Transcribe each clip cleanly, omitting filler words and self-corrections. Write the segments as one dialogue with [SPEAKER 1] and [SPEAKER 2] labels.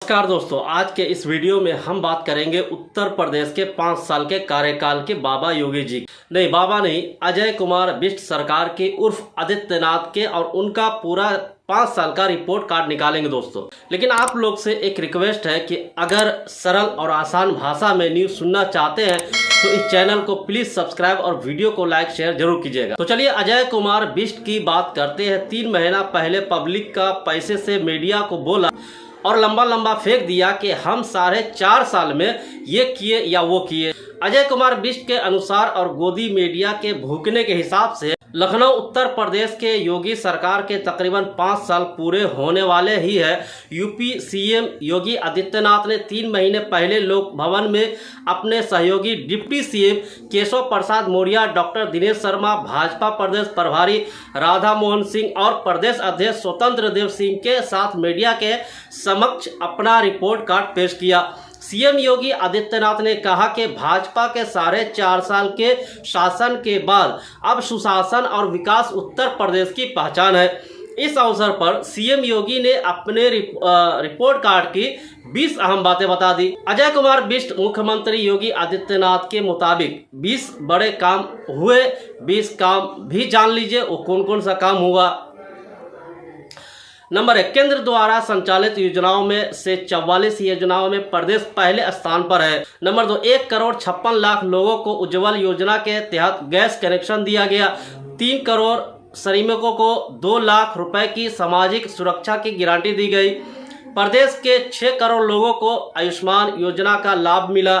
[SPEAKER 1] नमस्कार दोस्तों, आज के इस वीडियो में हम बात करेंगे उत्तर प्रदेश के 5 साल के कार्यकाल के बाबा योगी जी, नहीं बाबा नहीं, अजय कुमार बिष्ट सरकार के उर्फ आदित्यनाथ के, और उनका पूरा 5 साल का रिपोर्ट कार्ड निकालेंगे दोस्तों। लेकिन आप लोग से एक रिक्वेस्ट है कि अगर सरल और आसान भाषा में न्यूज़ सुनना चाहते हैं तो इस चैनल को प्लीज सब्सक्राइब और वीडियो को लाइक शेयर जरूर कीजिएगा। तो चलिए अजय कुमार बिष्ट की बात करते हैं। 3 महीना पहले पब्लिक का पैसे से मीडिया को बोला और लंबा लंबा फेंक दिया कि हम 4.5 साल में ये किए या वो किए। अजय कुमार बिष्ट के अनुसार और गोदी मीडिया के भूखने के हिसाब से लखनऊ उत्तर प्रदेश के योगी सरकार के तकरीबन 5 साल पूरे होने वाले ही है। यूपी सीएम योगी आदित्यनाथ ने 3 महीने पहले लोक भवन में अपने सहयोगी deputy CM Keshav Prasad Maurya, doctor Dinesh Sharma, Bhajpa प्रदेश प्रभारी राधा मोहन सिंह और प्रदेश अध्यक्ष स्वतंत्र देव सिंह के साथ मीडिया के समक्ष अपना रिपोर्ट कार्ड पेश किया। सीएम योगी आदित्यनाथ ने कहा कि भाजपा के 4.5 साल के शासन के बाद अब सुशासन और विकास उत्तर प्रदेश की पहचान है। इस अवसर पर सीएम योगी ने अपने रिपोर्ट कार्ड की 20 अहम बातें बता दी। अजय कुमार बिष्ट मुख्यमंत्री योगी आदित्यनाथ के मुताबिक 20 बड़े काम हुए। 20 काम भी जान लीजिए वो कौन कौन सा काम हुआ। नंबर 1, केंद्र द्वारा संचालित योजनाओं में से 44 योजनाओं में प्रदेश पहले स्थान पर है। नंबर 2, 1,56,00,000 लोगों को उज्ज्वल योजना के तहत गैस कनेक्शन दिया गया। 3 करोड़ श्रमिकों को 2 लाख रुपए की सामाजिक सुरक्षा की गारंटी दी गई। प्रदेश के 6 करोड़ लोगों को आयुष्मान योजना का लाभ मिला।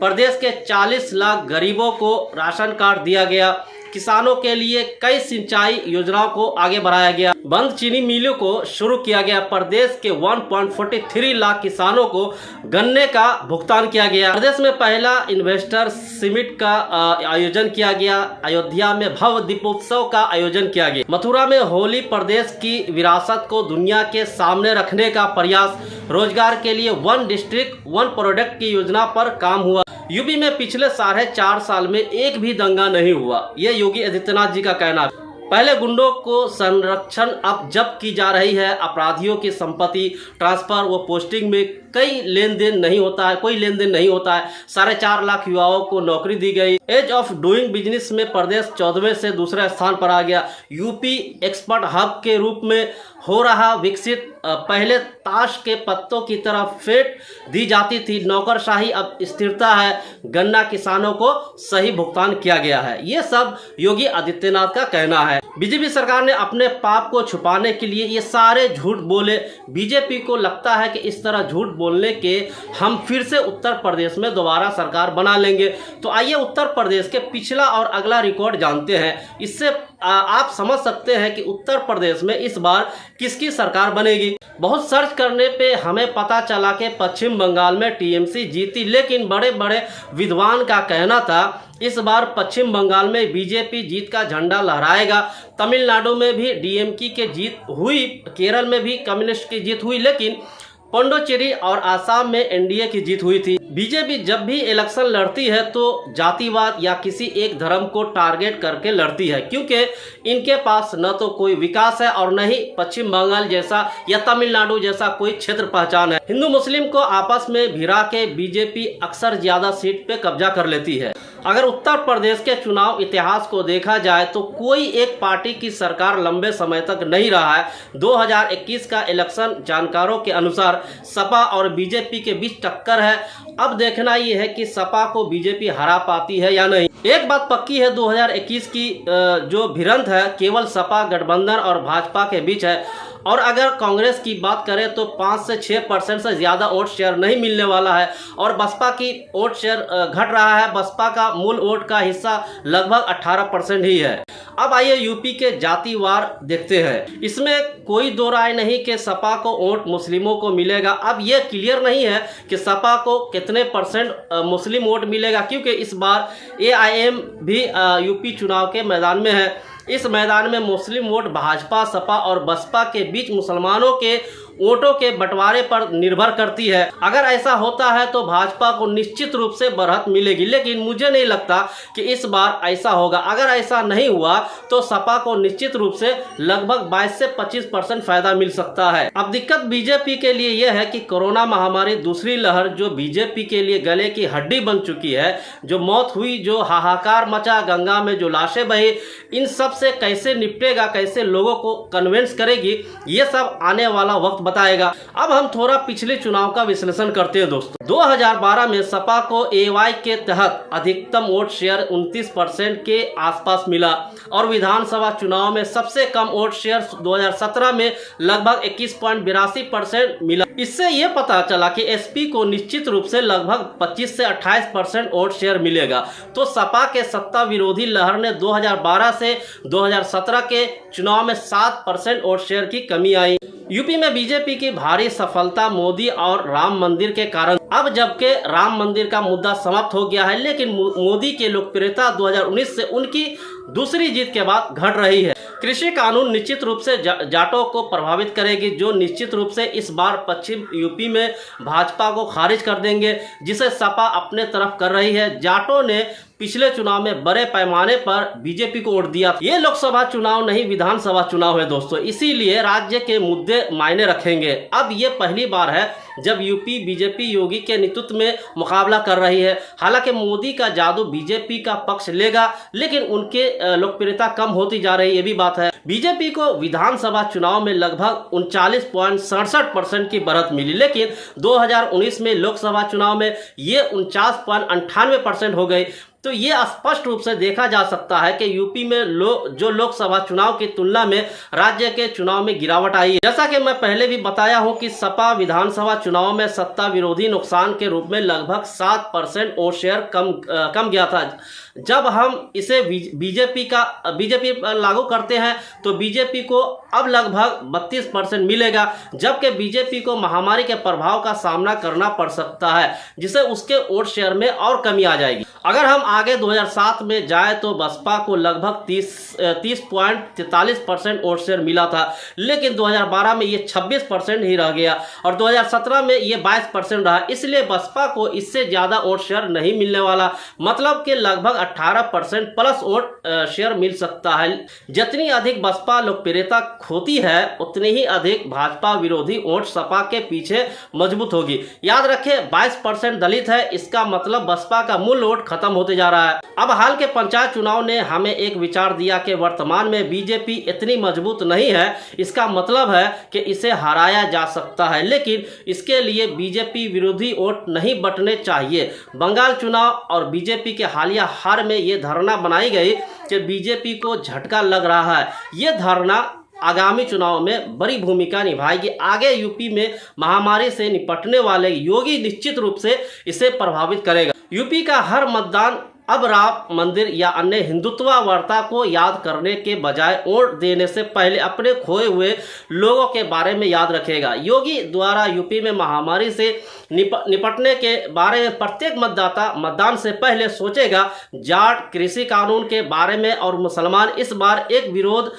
[SPEAKER 1] प्रदेश के 40 लाख गरीबों को राशन कार्ड दिया गया। किसानों के लिए कई सिंचाई योजनाओं को आगे बढ़ाया गया। बंद चीनी मिलों को शुरू किया गया। प्रदेश के 1.43 लाख किसानों को गन्ने का भुगतान किया गया। प्रदेश में पहला इन्वेस्टर समिट का आयोजन किया गया। अयोध्या में भव्य दीपोत्सव का आयोजन किया गया। मथुरा में होली प्रदेश की विरासत को दुनिया के सामने रखने का प्रयास। रोजगार के लिए 1 डिस्ट्रिक्ट 1 प्रोडक्ट की योजना पर काम हुआ। यूपी में पिछले 4.5 साल में एक भी दंगा नहीं हुआ, ये योगी आदित्यनाथ जी का कहना है। पहले गुंडों को संरक्षण अब जब्त की जा रही है। अपराधियों की संपत्ति ट्रांसफर व पोस्टिंग में कोई लेन देन नहीं होता है। 4.5 लाख युवाओं को नौकरी दी गई। एज ऑफ डूइंग बिजनेस में प्रदेश 14वें से दूसरे स्थान पर आ गया। यूपी एक्सपर्ट हब के रूप में हो रहा विकसित। पहले ताश के पत्तों की तरह फेट दी जाती थी, नौकरशाही अब स्थिरता है। गन्ना किसानों को सही भुगतान किया गया है। ये सब योगी आदित्यनाथ का कहना है। बीजेपी सरकार ने अपने पाप को छुपाने के लिए ये सारे झूठ बोले। बीजेपी को लगता है कि इस तरह झूठ बोलने के हम फिर से उत्तर प्रदेश में दोबारा सरकार बना लेंगे। तो आइए उत्तर प्रदेश के पिछला और अगला रिकॉर्ड जानते हैं। इससे आप समझ सकते हैं कि उत्तर प्रदेश में इस बार किसकी सरकार बनेगी। बहुत सर्च करने पे हमें पता चला कि पश्चिम बंगाल में टीएमसी जीती, लेकिन बड़े बड़े विद्वान का कहना था इस बार पश्चिम बंगाल में बीजेपी जीत का झंडा लहराएगा। तमिलनाडु में भी डीएमके की जीत हुई, केरल में भी कम्युनिस्ट की जीत हुई, लेकिन पुडुचेरी और आसाम में एनडीए की जीत हुई थी। बीजेपी जब भी इलेक्शन लड़ती है तो जातिवाद या किसी एक धर्म को टारगेट करके लड़ती है, क्योंकि इनके पास न तो कोई विकास है और न ही पश्चिम बंगाल जैसा या तमिलनाडु जैसा कोई क्षेत्र पहचान है। हिंदू मुस्लिम को आपस में भिड़ा के बीजेपी अक्सर ज्यादा सीट पे कब्जा कर लेती है। अगर उत्तर प्रदेश के चुनाव इतिहास को देखा जाए तो कोई एक पार्टी की सरकार लंबे समय तक नहीं रहा है। 2021 का इलेक्शन जानकारों के अनुसार सपा और बीजेपी के बीच टक्कर है। अब देखना ये है कि सपा को बीजेपी हरा पाती है या नहीं। एक बात पक्की है, 2021 की जो भिड़ंत है केवल सपा गठबंधन और भाजपा के बीच है। और अगर कांग्रेस की बात करें तो 5 से 6% से ज़्यादा वोट शेयर नहीं मिलने वाला है और बसपा की वोट शेयर घट रहा है। बसपा का मूल वोट का हिस्सा लगभग 18% ही है। अब आइए यूपी के जातिवार देखते हैं। इसमें कोई दो राय नहीं कि सपा को वोट मुस्लिमों को मिलेगा। अब ये क्लियर नहीं है कि सपा को कितने % मुस्लिम वोट मिलेगा, क्योंकि इस बार AIM भी यूपी चुनाव के मैदान में है। इस मैदान में मुस्लिम वोट भाजपा, सपा और बसपा के बीच मुसलमानों के वोटों के बंटवारे पर निर्भर करती है। अगर ऐसा होता है तो भाजपा को निश्चित रूप से बढ़त मिलेगी, लेकिन मुझे नहीं लगता कि इस बार ऐसा होगा। अगर ऐसा नहीं हुआ तो सपा को निश्चित रूप से लगभग 22 से 25% फायदा मिल सकता है। अब दिक्कत बीजेपी के लिए यह है कि कोरोना महामारी दूसरी लहर जो बीजेपी के लिए गले की हड्डी बन चुकी है, जो मौत हुई, जो हाहाकार मचा, गंगा में जो लाशें बही, इन सब से कैसे निपटेगा, कैसे लोगों को कन्विंस करेगी, ये सब आने वाला वक्त बताएगा। अब हम थोड़ा पिछले चुनाव का विश्लेषण करते हैं दोस्तों। 2012 में सपा को एवाई के तहत अधिकतम वोट शेयर 29% के आसपास मिला और विधानसभा चुनाव में सबसे कम वोट शेयर 2017 में लगभग 21.82% मिला। इससे यह पता चला कि एसपी को निश्चित रूप से लगभग 25 से 28% वोट शेयर मिलेगा। तो सपा के सत्ता विरोधी लहर ने 2012 से 2017 के चुनाव में 7% वोट शेयर की कमी आई। यूपी में बीजेपी की भारी सफलता मोदी और राम मंदिर के कारण। अब जबकि राम मंदिर का मुद्दा समाप्त हो गया है, लेकिन मोदी की लोकप्रियता 2019 से उनकी दूसरी जीत के बाद घट रही है। कृषि कानून निश्चित रूप से जाटों को प्रभावित करेगी, जो निश्चित रूप से इस बार पश्चिम यूपी में भाजपा को खारिज कर देंगे, जिसे सपा अपने तरफ कर रही है। जाटों ने पिछले चुनाव में बड़े पैमाने पर बीजेपी को वोट दिया। ये लोकसभा चुनाव नहीं, विधानसभा चुनाव है दोस्तों, इसीलिए राज्य के मुद्दे मायने रखेंगे। अब ये पहली बार है जब यूपी बीजेपी योगी के नेतृत्व में मुकाबला कर रही है। हालांकि मोदी का जादू बीजेपी का पक्ष लेगा, लेकिन उनके लोकप्रियता कम होती जा रही है, ये भी बात है। बीजेपी को विधानसभा चुनाव में लगभग 39.67% की बढ़त मिली, लेकिन 2019 में लोकसभा चुनाव में ये 49.98% हो गई। तो ये स्पष्ट रूप से देखा जा सकता है कि यूपी में जो लोकसभा चुनाव की तुलना में राज्य के चुनाव में गिरावट आई है। जैसा कि मैं पहले भी बताया हूं कि सपा विधानसभा चुनाव में सत्ता विरोधी नुकसान के रूप में लगभग 7% वोट शेयर कम गया था। जब हम इसे बीजेपी लागू करते हैं तो बीजेपी को अब लगभग 32% मिलेगा, जबकि बीजेपी को महामारी के प्रभाव का सामना करना पड़ सकता है, जिससे उसके वोट शेयर में और कमी आ जाएगी। अगर हम आगे 2007 में जाए तो बसपा को लगभग 30.43% वोट शेयर मिला था, लेकिन 2012 में ये 26% ही रह गया और 2017 में ये 22% रहा। इसलिए बसपा को इससे ज्यादा वोट शेयर नहीं मिलने वाला, मतलब कि लगभग 18% प्लस वोट शेयर मिल सकता है। जितनी अधिक बसपा लोकप्रियता खोती है, उतनी ही अधिक भाजपा विरोधी वोट सपा के पीछे मजबूत होगी। याद रखें 22% दलित है, इसका मतलब बसपा का मूल वोट खत्म होते जा रहा है। अब हाल के पंचायत चुनाव ने हमें एक विचार दिया कि वर्तमान में बीजेपी इतनी मजबूत नहीं है। इसका मतलब है कि इसे हराया जा सकता है, लेकिन इसके लिए बीजेपी विरोधी वोट नहीं बंटने चाहिए। बंगाल चुनाव और बीजेपी के हालिया हार में ये धारणा बनाई गई कि बीजेपी को झटका लग रहा है। ये धारणा आगामी चुनाव में बड़ी भूमिका निभाएगी। आगे यूपी में महामारी से निपटने वाले योगी निश्चित रूप से इसे प्रभावित करेगा। यूपी का हर मतदान अब राम मंदिर या अन्य हिंदुत्व वार्ता को याद करने के बजाय वोट देने से पहले अपने खोए हुए लोगों के बारे में याद रखेगा। योगी द्वारा यूपी में महामारी से निपटने के बारे में प्रत्येक मतदाता मतदान से पहले सोचेगा। जाट, कृषि कानून के बारे में और मुसलमान इस बार एक विरोध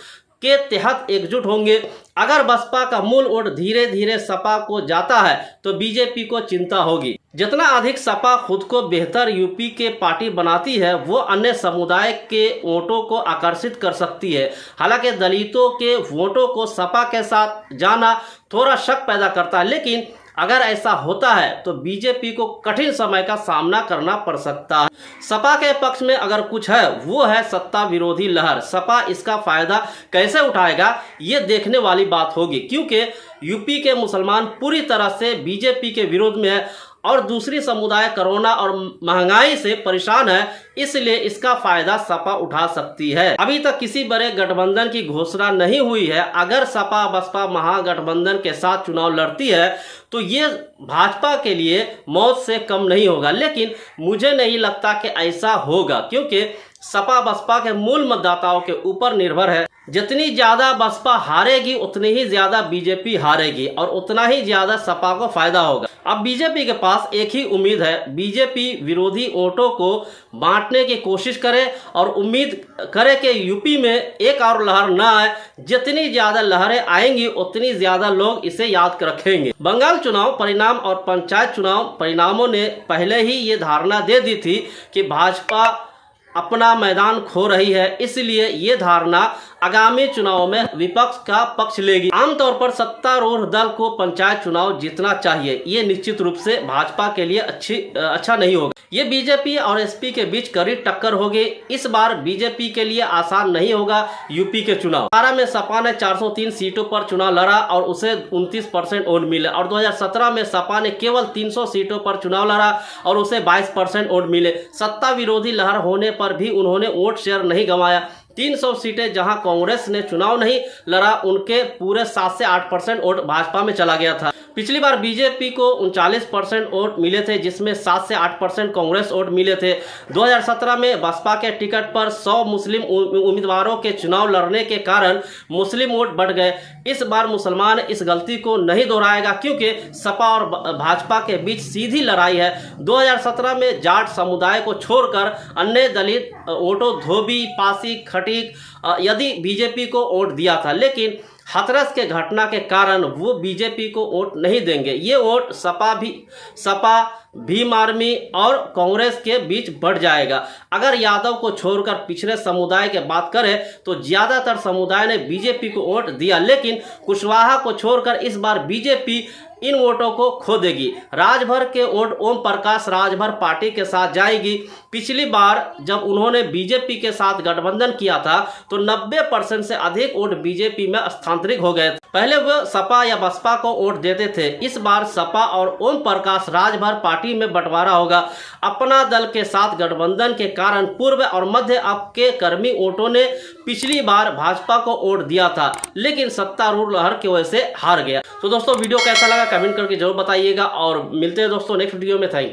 [SPEAKER 1] के तहत एकजुट होंगे। अगर बसपा का मूल वोट धीरे धीरे सपा को जाता है तो बीजेपी को चिंता होगी। जितना अधिक सपा खुद को बेहतर यूपी के पार्टी बनाती है, वो अन्य समुदाय के वोटों को आकर्षित कर सकती है। हालांकि दलितों के वोटों को सपा के साथ जाना थोड़ा शक पैदा करता है, लेकिन अगर ऐसा होता है तो बीजेपी को कठिन समय का सामना करना पड़ सकता है। सपा के पक्ष में अगर कुछ है वो है सत्ता विरोधी लहर। सपा इसका फायदा कैसे उठाएगा ये देखने वाली बात होगी, क्योंकि यूपी के मुसलमान पूरी तरह से बीजेपी के विरोध में है और दूसरी समुदाय कोरोना और महंगाई से परेशान है, इसलिए इसका फायदा सपा उठा सकती है। अभी तक किसी बड़े गठबंधन की घोषणा नहीं हुई है। अगर सपा बसपा महागठबंधन के साथ चुनाव लड़ती है तो ये भाजपा के लिए मौत से कम नहीं होगा, लेकिन मुझे नहीं लगता कि ऐसा होगा, क्योंकि सपा बसपा के मूल मतदाताओं के ऊपर निर्भर है। जितनी ज्यादा बसपा हारेगी उतनी ही ज्यादा बीजेपी हारेगी और उतना ही ज्यादा सपा को फायदा होगा। अब बीजेपी के पास एक ही उम्मीद है, बीजेपी विरोधी वोटों को बांटने की कोशिश करे और उम्मीद करे कि यूपी में एक और लहर न आए। जितनी ज्यादा लहरें आएंगी उतनी ज्यादा लोग इसे याद रखेंगे। बंगाल चुनाव परिणाम और पंचायत चुनाव परिणामों ने पहले ही ये धारणा दे दी थी कि भाजपा अपना मैदान खो रही है, इसलिए ये धारणा आगामी चुनाव में विपक्ष का पक्ष लेगी। आमतौर पर सत्तारूढ़ दल को पंचायत चुनाव जीतना चाहिए, ये निश्चित रूप से भाजपा के लिए अच्छा नहीं होगा। ये बीजेपी और एसपी के बीच कड़ी टक्कर होगी। इस बार बीजेपी के लिए आसान नहीं होगा यूपी के चुनाव। 2012 में सपा ने 403 सीटों पर चुनाव लड़ा और उसे 29% वोट मिले और 2017 में सपा ने केवल 300 सीटों पर चुनाव लड़ा और उसे 22% वोट मिले। सत्ता विरोधी लहर होने पर भी उन्होंने वोट शेयर नहीं गंवाया। 300 सीटें जहां कांग्रेस ने चुनाव नहीं लड़ा, उनके पूरे 7 से 8% वोट भाजपा में चला गया था। पिछली बार बीजेपी को 39% वोट मिले थे, जिसमें 7 से 8% कांग्रेस वोट मिले थे। 2017 में बसपा के टिकट पर 100 मुस्लिम उम्मीदवारों के चुनाव लड़ने के कारण मुस्लिम वोट बढ़ गए। इस बार मुसलमान इस गलती को नहीं दोहराएगा, क्योंकि सपा और भाजपा के बीच सीधी लड़ाई है। 2017 में जाट समुदाय को छोड़कर अन्य दलित वोटों धोबी, पासी, खटीक यदि बीजेपी को वोट दिया था, लेकिन हाथरस के घटना के कारण वो बीजेपी को वोट नहीं देंगे। ये वोट सपा भीम आर्मी और कांग्रेस के बीच बढ़ जाएगा। अगर यादव को छोड़कर पिछड़े समुदाय की बात करें तो ज्यादातर समुदाय ने बीजेपी को वोट दिया, लेकिन कुशवाहा को छोड़कर इस बार बीजेपी इन वोटों को खो देगी। राजभर के वोट ओम प्रकाश राजभर पार्टी के साथ जाएगी। पिछली बार जब उन्होंने बीजेपी के साथ गठबंधन किया था तो 90% से अधिक वोट बीजेपी में स्थानांतरित हो गए। पहले वो सपा या बसपा को वोट देते थे, इस बार सपा और ओम प्रकाश राजभर पार्टी में बंटवारा होगा। अपना दल के साथ गठबंधन के कारण पूर्व और मध्य अब के कर्मी वोटों ने पिछली बार भाजपा को वोट दिया था, लेकिन सत्तारूढ़ लहर की वजह से हार गया। तो दोस्तों वीडियो कैसा लगा कमेंट करके जरूर बताइएगा और मिलते हैं दोस्तों नेक्स्ट वीडियो में। Thank you.